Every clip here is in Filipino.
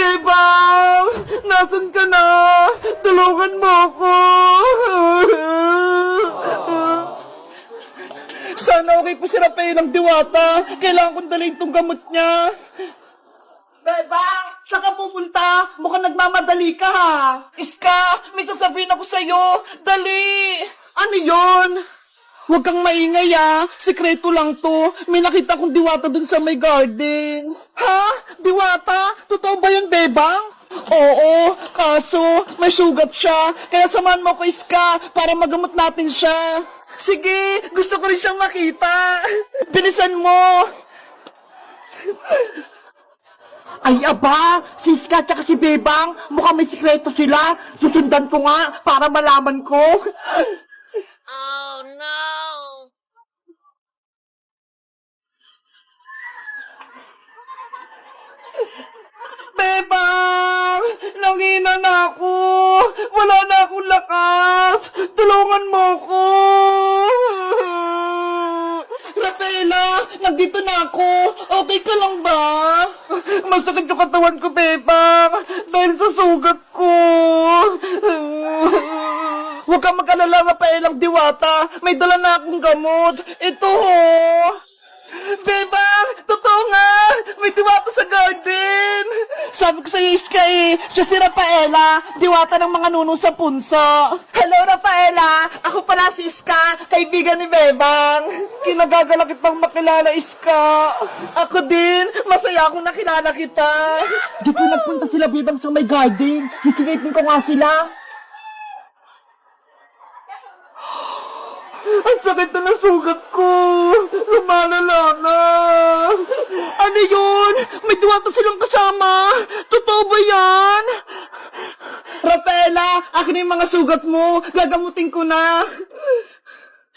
Bebang! Nasaan ka na? Tulungan mo ako! Sana okay po si Rafael ng Diwata. Kailangan kong dalhin tong gamot niya. Bebang! Saan ka pupunta? Mukhang nagmamadali ka ha. Iska, may sasabihin ako sa'yo. Dali! Ano yon? Huwag kang maingay Sikreto lang to. May nakita kong diwata dun sa may garden. Ha? Diwata? Totoo ba yun, Bebang? Oo, kaso may sugat siya. Kaya samahan mo ko, Iska, para magamot natin siya. Sige, gusto ko rin siyang makita. Bilisan mo. Ay aba, si Iska at si Bebang, mukhang may sikreto sila. Susundan ko nga para malaman ko. Oh no! Bebang! Nangina na ako! Wala na akong lakas! Tulungan mo ko! Rafaela! Nandito na ako! Okay ka lang ba? Masakit yung katawan ko, Bebang! Dahil sa sugat ko! Huwag kang mag-alala, Rafaelang Diwata! May dala na akong gamot! Ito ho! Bebang! Totoo nga! May diwata sa garden! Sabi ko sa'yo, Iska siya si Rafaela, diwata ng mga nuno sa punso. Hello, Rafaela! Ako pala si Iska, kaibigan ni Bebang. Kinagagala kitang makilala, Iska. Ako din, masaya akong nakilala kita. Dito nagpunta sila, Bebang, sa may garden. Sisilipin ko nga sila. Ang sakit na ng sugat ko! Lumalala na! Ano yun? May diwata silang kasama! Totoo ba yan? Rafaela, akin na yung mga sugat mo! Gagamutin ko na!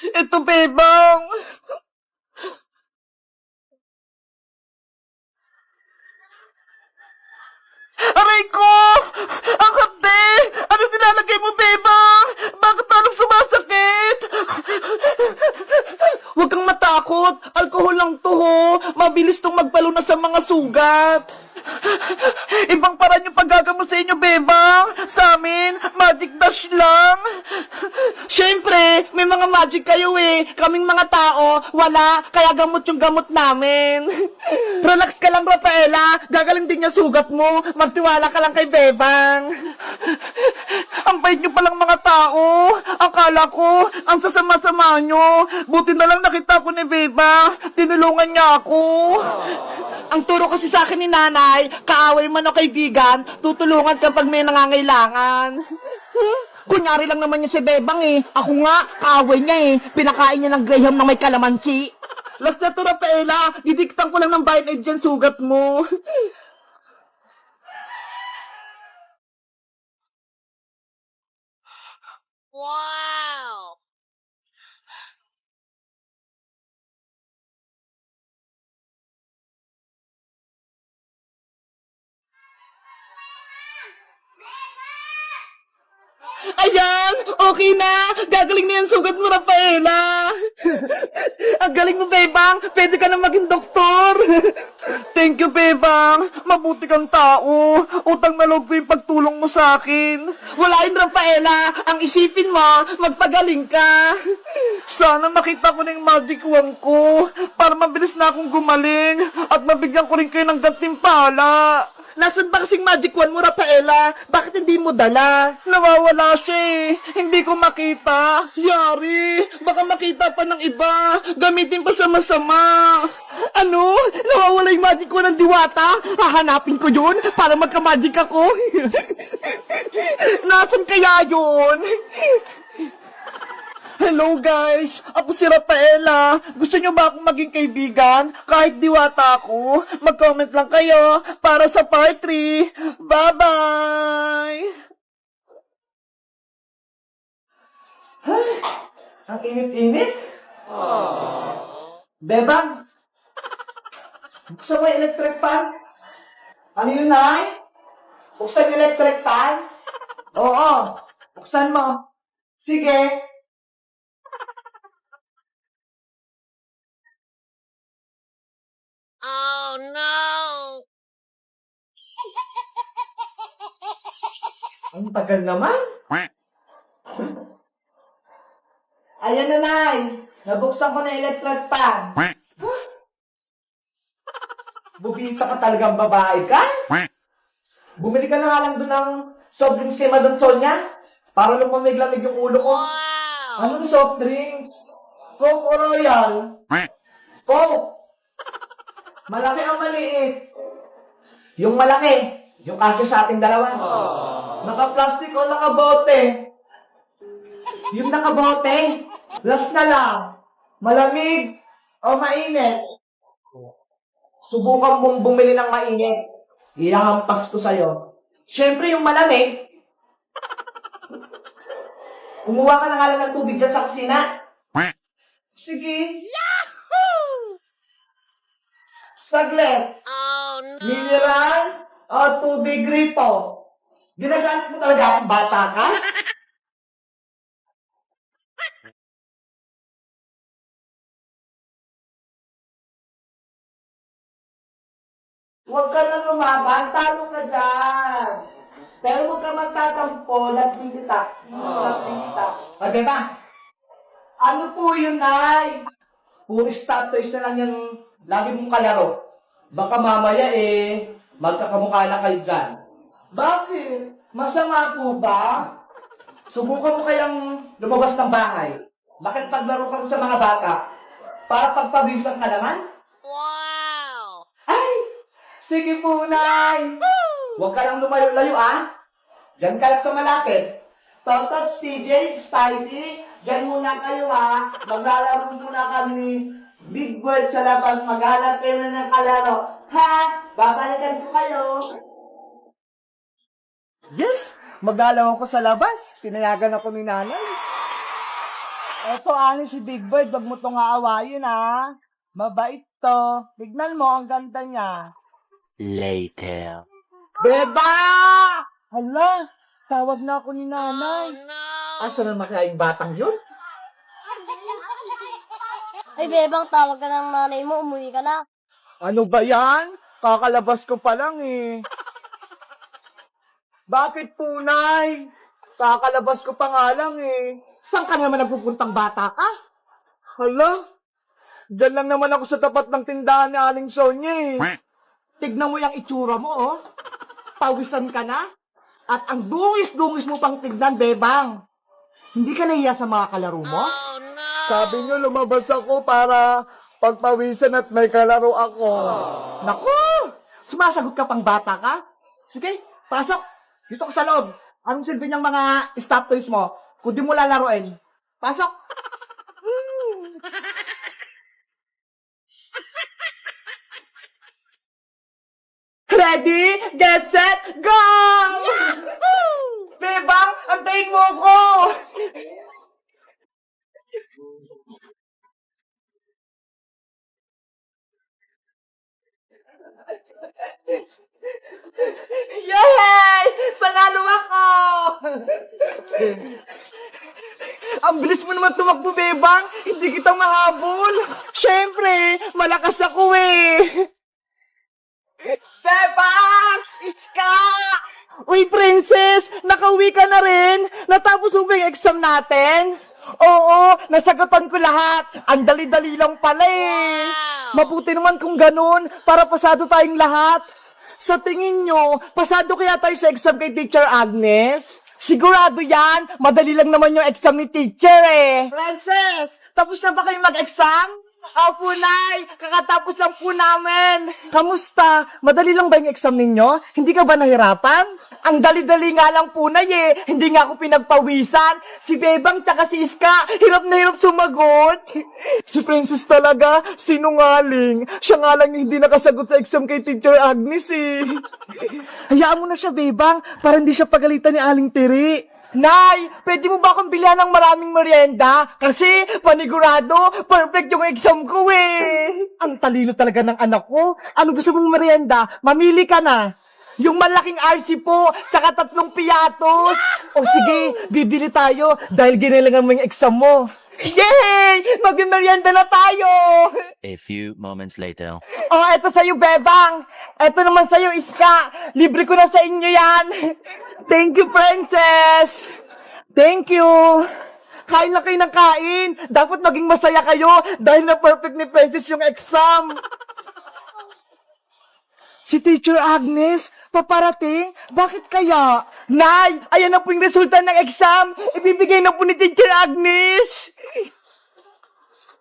Ito, Bebang! Aray ko! Ang hapde! Ano nilalagay mo, Bebang? Bakit parang sumasakit? Huwag kang matakot. Alkohol lang to, ho. Mabilis tong magpalunas sa mga sugat. Ibang paraan yung paggagamot sa inyo, Bebang. Sa amin, magic dash lang. Siyempre, may mga magic kayo Kaming mga tao, wala. Kaya gamot yung gamot namin. Relax ka lang, Rafaela. Gagaling din niya sugat mo. Magtiwala ka lang kay Bebang. Ang bait nyo palang mga tao. Akala ko, ang sasama-sama nyo. Buti na lang nakita ko ni Bebang. Tinulungan niya ako. Ang turo kasi sa akin ni nanay, kaaway man o kaibigan, tutulungan kapag may nangangailangan. Kunyari lang naman yun si Bebang Ako nga, kaaway niya Pinakain niya ng Graham na may kalamansi. Last na to, Rafaela. Didiktan ko lang ng Bile Aid dyan sugat mo. Wow! Ayan! Okay na! Gagaling na yung sugat mo, Rafaela! Ang galing mo, Bebang! Pwede ka na maging doktor! Thank you, Bebang! Mabuti kang tao! Utang na loob ko yung pagtulong mo sa akin! Wala yun, Rafaela! Ang isipin mo, magpagaling ka! Sana makita ko na yung magic wand ko para mabilis na akong gumaling at mabigyan ko rin kayo ng gantimpala! Nasaan ba kasing magic wand mo, Rafaela? Bakit hindi mo dala? Nawawala siya Hindi ko makita. Yari, baka makita pa ng iba. Gamitin pa sa masama. Ano? Nawawala yung magic wand ng diwata? Hahanapin ko yun para magka-magic ako. Nasaan kaya yun? Hello guys! Ako si Rafaela. Gusto nyo ba akong maging kaibigan? Kahit diwata ako, mag-comment lang kayo para sa part 3. Bye-bye! Ay, ang init-init. Bebang, buksan mo yung electric fan. Ano yun, Nay? Buksan yung electric fan? Oo, buksan mo. Sige. Oh no! Ang tagal naman. Ayan na, Nay. Nabuksan ko na electric fan. Bubita ka talagang babae ka? Bumili ka na nga lang doon ng soft drinks kay Madam Sonia para lumamig-lamig yung ulo ko. Wow! Anong soft drinks? Coke o Royal? Coke! Malaki ang maliit. Yung malaki, yung kasya sa ating dalawa. Naka-plastic o naka-bote? Yung naka-bote, last na lang. Malamig o mainit? Subukan mong bumili ng mainit. Iyahampas ko sa'yo. Siyempre, yung malamig, kumuha ka na nga lang ng tubig dyan sa kusina. Sige. Yahoo! Saglit. Oh no! Mineral o tubig gripo? Ginagamit mo talaga akong bata ka? Huwag ka na lumaban, talo ka dyan. Pero huwag ka magtatampo, lating kita. Lating kita. Okay ba? Ano po yun, Nay? Puro stop toys na lang yung lagi mong kalaro. Baka mamaya magkakamukha na kayo dyan. Bakit? Masama po ba? Subukan mo kayang lumabas ng bahay. Bakit paglaro ka rin sa mga bata? Para pagpabisan ka naman? Wow! Ay! Sige po, Nay! Huwag ka lang lumayo-layo, ah! Diyan ka lang sa malapit. Totot, TJ, Spidey, diyan muna kayo, ah! Maglalaro muna kami Big Bird sa labas. Maghanap kayo na ng kalaro. Ha? Babalikan ko kayo. Yes! Maglalaro ko sa labas. Pinayagan ako ni nanay. Eto, ani si Big Bird. Wag mo itong aawayin, ah! Mabait to. Tignan mo, ang ganda niya. Later. Beba! Hala, tawag na ako ni Oh nanay. no! Asa na makaing batang yun? Ay, Bebang, tawag ka ng nanay mo, umuwi ka na. Ano ba yan? Kakalabas ko pa lang eh. Bakit po, Nay? Kakalabas ko pa nga lang eh. Saan ka naman nagpupuntang bata ka? Hala, dyan lang naman ako sa tapat ng tindahan ni Aling Sonia eh. Tignan mo yung itsura mo, oh. Pawisan ka na. At ang dungis-dungis mo pang tignan, Bebang. Hindi ka nahiya sa mga kalaro mo? Oh no! Sabi niyo, lumabas ako para pagpawisan at may kalaro ako. Naku! Sumasagot ka pang bata ka? Sige, pasok. Dito ka sa loob. Anong silbi niyang mga stop toys mo? Kung di mo lalaroin. Pasok. Ready, get set, go! Bebang, antayin mo ko! Yay! Panalo ako! Ang bilis mo naman tumakbo, Bebang. Hindi kita mahabol. Siyempre, malakas ako eh. Bebang! Iska! Uy, princess! Nakauwi ka na rin? Natapos mo ba yung exam natin? Oo, nasagutan ko lahat. Ang dali-dali lang pala eh. Wow! Mabuti naman kung ganun, para pasado tayong lahat. Sa tingin nyo, pasado kaya tayo sa exam kay Teacher Agnes? Sigurado yan, madali lang naman yung exam ni teacher eh. Princess, tapos na ba kayo mag-exam? Opo, Nay, kakatapos lang po namin. Kamusta? Madali lang ba yung exam ninyo? Hindi ka ba nahirapan? Ang dali-dali nga lang po, Nay eh. Hindi nga ako pinagpawisan. Si Bebang tsaka si Iska, hirap na hirap sumagot. Si Princess talaga, sinungaling. Siya nga lang yung hindi nakasagot sa exam kay Teacher Agnes eh. Hayaan mo na siya, Bebang, para hindi siya pagalitan ni Aling Tiri. Nay, pwede mo ba akong bilhan ng maraming merienda? Kasi, panigurado, perfect yung exam ko eh. Ang talino talaga ng anak ko. Ano gusto mong merienda? Mamili ka na. Yung malaking RC po, tsaka 3 piatos. O sige, bibili tayo dahil ginilangan mo yung exam mo. Yay! Mag-merienda na tayo! A few moments later. Oh, eto sa'yo, Bebang. Eto naman sa'yo, Iska. Libre ko na sa inyo yan. Thank you, Princess! Thank you! Kain na kayo ng kain! Dapat maging masaya kayo dahil na perfect ni Princess yung exam! Si Teacher Agnes, paparating? Bakit kaya? Nay, ayan na po yung resulta ng exam! Ibibigay na po ni Teacher Agnes!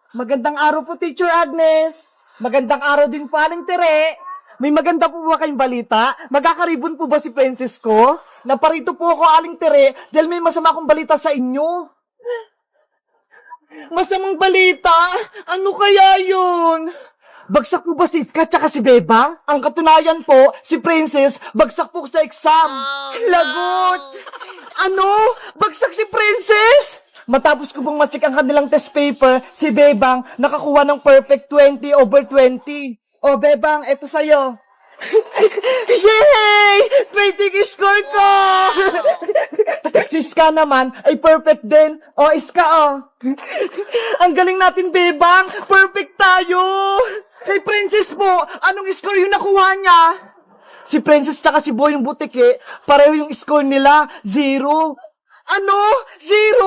Magandang araw po, Teacher Agnes! Magandang araw din po, Aling Tere! May maganda po ba kayong balita? Magkakaribon po ba si Princess ko? Naparito po ako, Aling Tere, dahil may masama akong balita sa inyo. Masamang balita? Ano kaya yun? Bagsak po ba si Iska tsaka si Beba? Ang katunayan po, si Princess, bagsak po sa exam. Lagot! Ano? Bagsak si Princess? Matapos ko bang ma-check ang kanilang test paper, si Bebang nakakuha ng perfect 20/20. O Bebang, eto sa'yo. Yay! 20 yung score ko! Si Iska naman ay perfect din. O Iska, ang galing natin, Bebang. Perfect tayo. Kay Princess po, anong score yung nakuha niya? Si Princess tsaka si Boy yung butike, pareho yung score nila, 0. Ano? 0?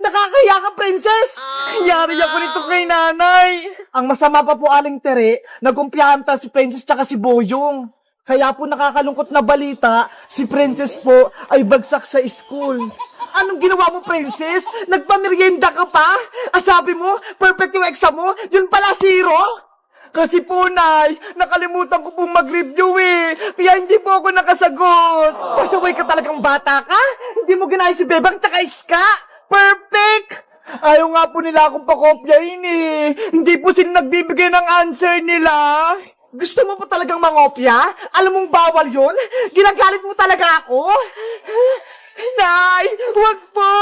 Nakakaya ka, Princess! Yari ako nito kay nanay. Ang masama pa po, Aling Tere, nagkumpiyahan pa si Princess tsaka si Boyong. Kaya po nakakalungkot na balita, si Princess po ay bagsak sa school. Anong ginawa mo, Princess? Nagpamerienda ka pa? Sabi mo, perfect yung exam mo, yun pala 0? Kasi po, Nay, nakalimutan ko pong mag-review kaya hindi po ako nakasagot. Pasaway ka talagang bata ka? Hindi mo ginaya si Bebang tsaka Iska? Perfect! Ayaw nga po nila akong pakopyahin Hindi po sila nagbibigay ng answer nila. Gusto mo pa talagang mangopya? Alam mong bawal yun? Ginagalit mo talaga ako? Nay, wag po!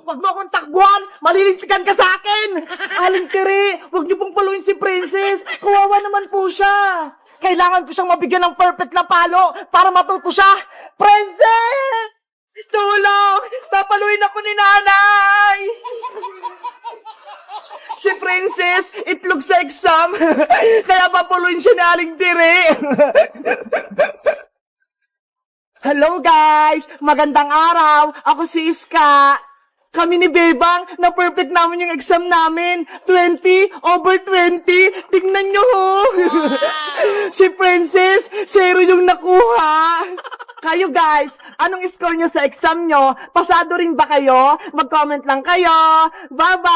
Wag mo akong takbuhan! Malilintikan ka sa akin! Aling Tere, wag niyo pong paluin si Princess! Kawawa naman po siya! Kailangan ko siyang mabigyan ng perfect na palo para matuto siya! Princess! Tulong! Papaluin ako ni nanay! Si Princess, itlog sa exam! Kaya papaluin siya ni Aling Tere! Hello guys! Magandang araw! Ako si Iska! Kami ni Bebang, na perfect namin yung exam namin. 20/20. Tingnan nyo ho. Si Princess, 0 yung nakuha. Kayo guys, anong score nyo sa exam nyo? Pasado rin ba kayo? Mag-comment lang kayo. Bye-bye!